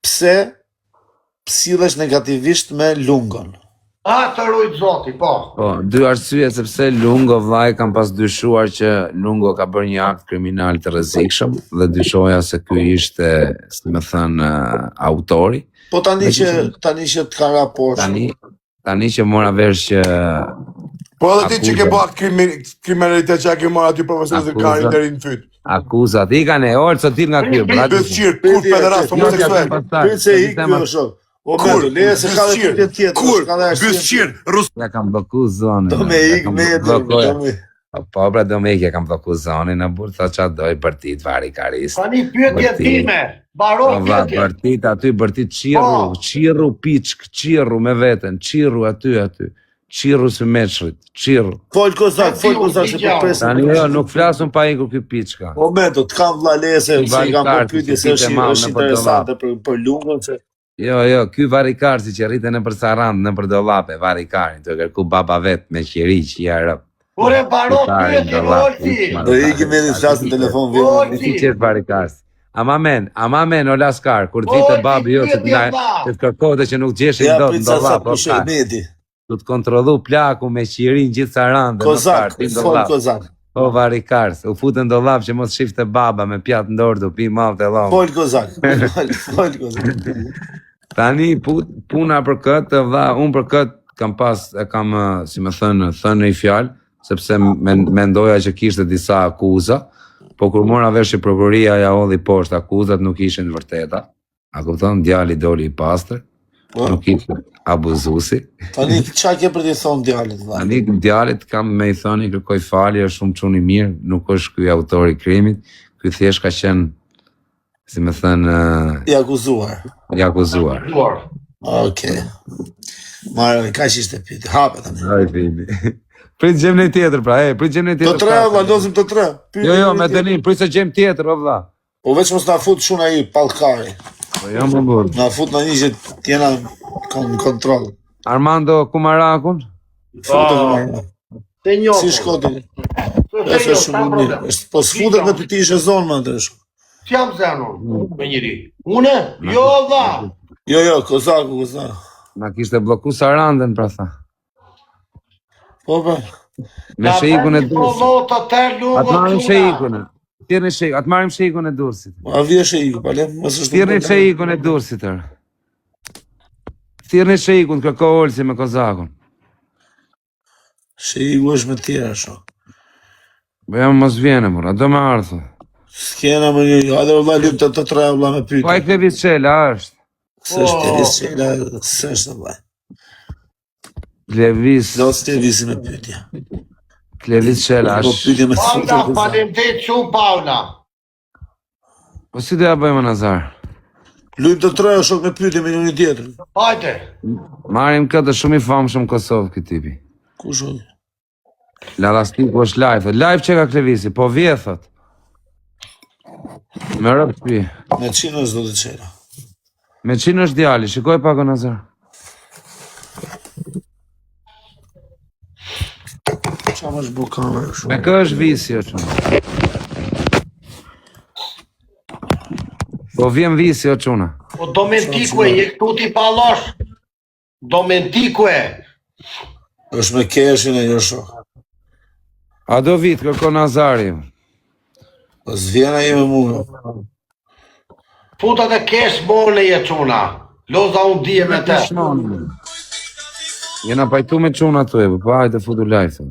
pse psillesh negativisht me lungon. Të rujt zoti, po. Po, dy arsye sepse Lungo vllai kam pas dyshuar që Lungo ka bërë një akt kriminal të rrezikshëm dhe dyshoja se ky ishte, si më thënë, autori. Po tani që të ka raport. Tani që mora vesh që Po edhe ti që ke bërë kriminalitet që ke marrë aty profesorët dhe karin deri në fyt. Akuzat i kanë Olc sot nga ky, brat. Besqir, kur pederast homoseksual. Pyet se i ky është. O kur, leje se ka dhe pyetje tjetër. Kur, besqir, rus... Ja kam blloku zonën. Do me ik me Po, pra do me ik, ja kam blloku zonën, në burë, tha qa doj bërtit, vari karis. Tani pyetje time, baro pyetje. Bërtit aty, bërtit qirru piçk, qirru me veten, qirru aty. Qirru së meçrit, qirru. Fol kozak se po presim. Tani jo, nuk flasun pa ikur ky piçka. Momento, të kam vlla leje se i kam bërë pyetje se është interesante për lungon se... Jo, ky varikarsi që rriten në për Sarand, në për dollape, varikarin, të kërku baba vet me qiri që i arëp. Ore, baro pyetje, Olci. Do i kemi edhe flasë në telefon vjetë. Si qëtë varikarsi. Ama men, o laskar, kur të vitë babi jo, që të kërkote që nuk gjeshin do të dollap, du të kontrollu plaku me qirin gjithë Sarandë. Kozak, fol kozak. O varikars, u futën dollap që mos shifte baba me pjatë ndorë du pi malë të lomë. Fol kozak, fol kozak. Tani puna për këtë, unë për këtë kam, si me thënë në i fjalë, sepse mendoja që kishte disa akuza, po kur mora vesh që prokuroria ja hodhi poshtë, akuzat nuk ishin vërteta. A kupton, djali doli i pastër, nuk ishte abuzusi. Tani qa ke për t'i thonë djalit? Tani djalit kam me i thoni kërkoj falje, është shumë çuni mirë, nuk është ky autori i krimit, ky thjesht ka qenë, si me thënë... I akuzuar. Okej. Marë, ka që ishte piti, hape tani. Aj, piti. Prit gjem në tjetër, pra, prit gjem në tjetër. Të tre, valdozim të tre. Jo, me të një, prit se gjem tjetër, o vla. Po veç mos na fut shuna i palkari. Po jam më burë. Na fut në një që t'jena në kontrol. Armando Kumarakun? Te njohë. Si shkoti? Është shumë mirë. Po s'futet me të ti ishe zonë më të shko. Që jam zenë me njëri? Une? Jo, dha. Jo, kozaku. Na kishte bloku Sarandën, pra tha. Po, pa. Me shejikun e Durrësit. Atë marim shejikun e. Atë marim shejikun e Durrësit. A vje shejiku, pale? Thirni shejikun e Durrësit, tërë. Thirni shejikun, kërko Olsi me kozakun. Shejiku është me tjera, sho. Po jam mos vjene, mora, do me ardhë. S'kena më një, adhe vla lyp të tre vla me pyte. Po e Klevis Qela, është. Se është Klevis Qela, se është vla. Klevis... Do së Klevisi me pytja. Klevis Qela, është... Paula, falemderit shumë, Paula. Po si do ja bëjmë Nazar? Lyp të tre, shok me pytja me një tjetër. Hajde. Marim këtë shumë i famë shumë Kosovë këtë tipi. Ku shok? Ladastiku është live, live që ka Klevisi, po vjethët. Me rëpë pi. Me qinë është do të qera. Me qinë është djali, shikoj pak o Nazar. Qa më është bu kamerë shumë? Me kë është visi o quna. Po vjem visi o quna. O Domentikue, je këtu ti palosh. Domentikue. është me keshin e një shok. A do vit, kërko Nazari. Po s'vjena i me mua. Futa dhe kesh mone je quna. Loza unë dije me te. Jena pajtu me quna të e, po hajtë futu lajtë.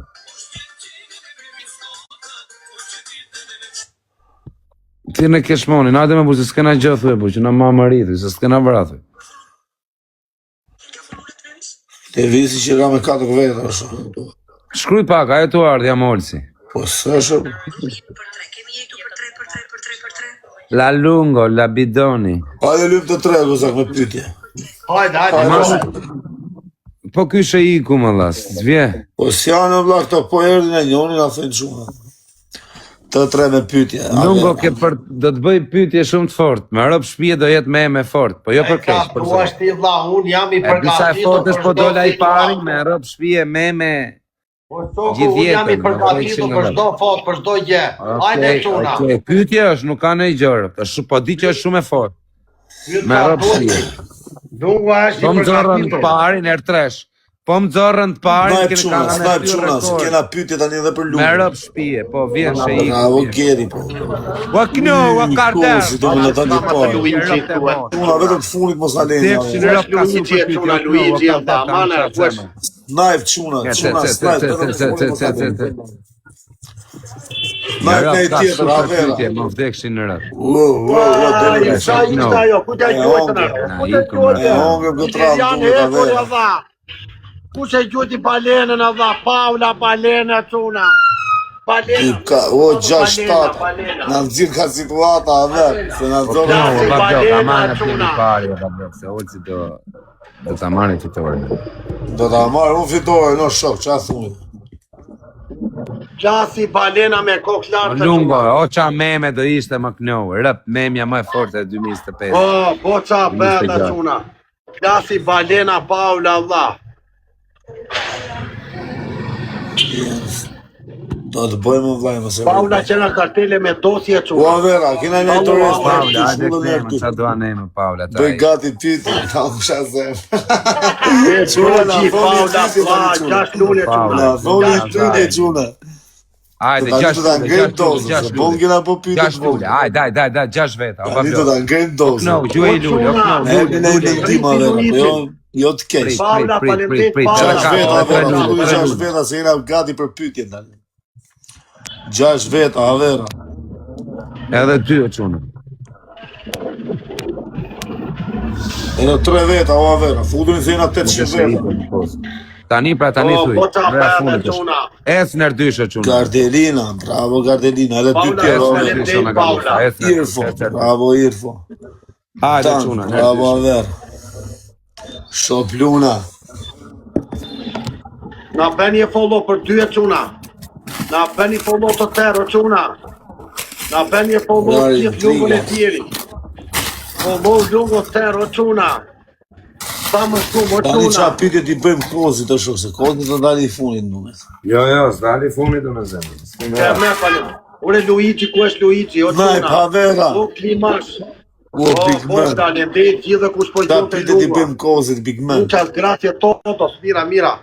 Ti në keshmonin, hajtë me bu, se s'kena gjëthu e bu, që në ma mërithi, se s'kena vrathu. Te visi që ka me 4 veta, është. Shkruj pak, ajo të ardhja Olsi. Po s'është. La lungo, la bidoni. Hajde lyp të tre, Kozak, me pyetje. Hajde. Po ky shë iku më las, zvje. Po s'janë vlla këto, po erdhin e njoni na thënë shumë. Të tre me pyetje. Lungo do të bëj pyetje shumë të fortë. Me rob shtëpie do jetë me fort, po jo për keq. Po është ti vlla, unë jam i Disa përgatitur. fortës po dola i pari me rob shtëpie me. Po unë jam i përgatitur për çdo fot, për çdo gjë. Hajde çuna. Okej, pyetja është, nuk ka ndonjë gjë. Është po di që është shumë e fortë. Me rob shtëpie. Lungo është Po i më zorrën të përgatitur. parin herë tresh. Po më zorrën të parin Snajp çuna, se kena pyetje tani edhe për me lumën. rob shtëpie, po vjen shë iku. Bravo Geri po. Wa kno, wa kardel. Si do të tani po. Una vetëm të funit mos na lejnë. Depshin rob ka super pyetje. Luigi, amana, kush? Knife çuna, snipe. Në Knife rap me ka tjetër, super avera. pyetje, më vdekshin në rap. Ai sa ishte ajo, ku ta gjojtën atë? Ku ta gjojtën? Hongëm gotrat Janë hekur valla. Ku se gjoti balenën valla, Paula balena çuna. Balena. O 6-7. Na nxirr ka situata avet, se na Po, zonë. ta marrë në pari, se olci do ta marrë fitoren. Do ta marr unë fitore, no shok, ç'a thuni? Gjasi balena me kokë lartë. Lungo, o qa meme do ishte më knohë, rëp memja më e forte e 2025. Po qa bërda çuna. Gjasi balena Paula Allah. Do të bëjmë vllai mëse. Paula që na kartele me dosje Po çuna. vera, kena një turist. Paula, hajde këmë, qa doa neme, Paula. Bëj gati pyetje, ta usha zem. Çuna Paula, gjash lule çuna. Na thoni pyetje çuna. Hajde, Tani do ta ngrim dozën, se bon kena po pyetje. 6 lule, hajde, 6 veta. Tani do ta ngrim dozën. No, gjuaj lule, Ne kena një mendim atë, jo të keq. Paula, faleminderit, Paula. 6 veta se jena gati për pyetjen tani. 6 veta, avera. Edhe ty o çunë. Edhe 3 veta, o avera. Futuni se jena 800 veta. Tani pra tani thuj. Po qa Vrea bërda fundit është. çuna. Esner dyshë çunë. Gardelina, bravo Gardelina. Edhe dy Paula, tjerë. faleminderit, Paula. Irfo, bravo Irfo. Hajde Tan, çunë. bravo aver. Shop Luna. Na bëni follow për ty çuna. Na bëni follow të tërë çuna. Na bëni follow Lari, të lungën e tjeri. Follow lungën të tërë çuna. Sa më shumë Tani qa çuna. pyetje ti bëjmë kozit të shok, se kozit të dali i funit në Jo, s'dali funit do në zemë. Ka më falem. Ore Luigi, ku është Luigi? O Naj, çuna. Pavera. O klimash. O Big Po Man. faleminderit gjithë kush po Qa gjonte pyetje ti lungën. bëjmë kozit, Big Man. Muchas gracias todos, mira. Qa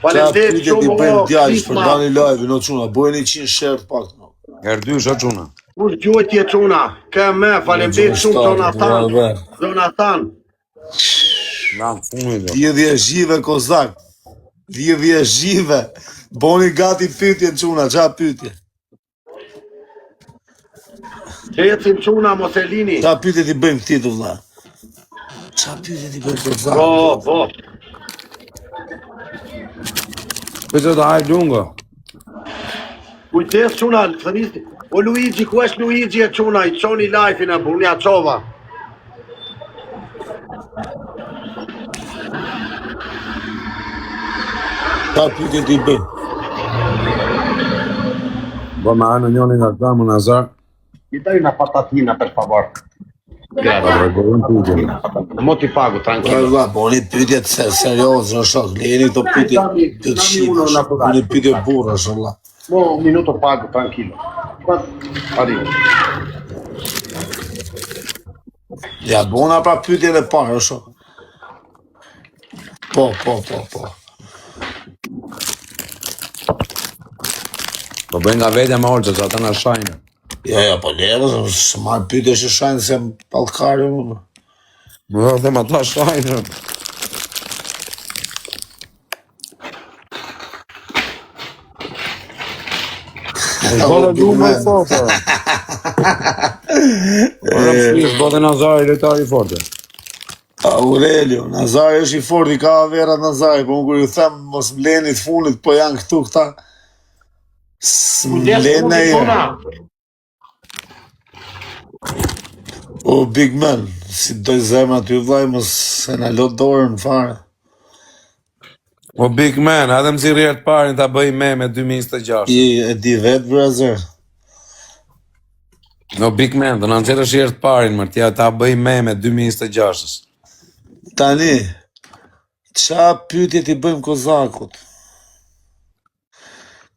Faleminderit pyetje ti shumë. bëjmë o, djallë, për Krisma. dani live, no quna, bojnë 100 share pak. No. Erdysh o çuna. Kush gjojtje çuna? Ka më faleminderit shumë Jonathan. Jonathan. Jonathan. Na funit do. Dhjedhje zhive kozak. Dhjedhje zhive. Boni gati pyetje quna, qa pyetje? Ecim çuna mos e lini. Qa pyetje ti bëjmë këti të vla? Qa pyetje ti bëjmë kozak? Po. Pëse do hajt lungo. Kujdes çuna, thënisti. O Luigi, ku është Luigi e çuna? I çoni live-in e bunja çova. Qa pyetje ti bëjmë? Po ma anë njoni nga kamu Nazar. Mi dai una patatina, per favor. Mo ti pago, tranquillo. Valla, boni pyetje të serioze, në shok, lejeni këto pyetje të qime, boni pyetje burra, sholla. Mo un minuto pago, tranquillo. Arrivo. Ja, bona pra pyetjen e parë, shok. Po. Po bëj nga vetja ma olë, që ata nga shajnë. Ja, po lere, së marrë pyetje që shajnë se palkari, më. Më dhe them ata shajnë. Bolla du më forte. Ora flis bolla Nazari lojtari i forte. Aurelio, Nazari është i fort, i ka averat Nazari, po unë kur ju them mos mleni të funit, po janë këtu këta. S'mlena e. O, Big Man, si doj zemra ty vlaj, mos se na lot dorën fare. O Big Man, adem si rjerë të parin ta bëj me 2026. E di vetë, brother. No Big Man, do në nëzirë është rjerë të parin, mërë, tja ta bëj me 2026. Tani, qa pyetje t'i bëjmë Kozakut?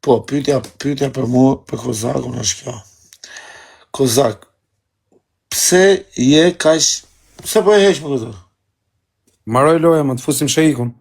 Po, pyetja për mu, për Kozakun është kjo. Kozak, pse je kaq... Pse po e heq më këtë? Maroj loja, më të fusim shejikun.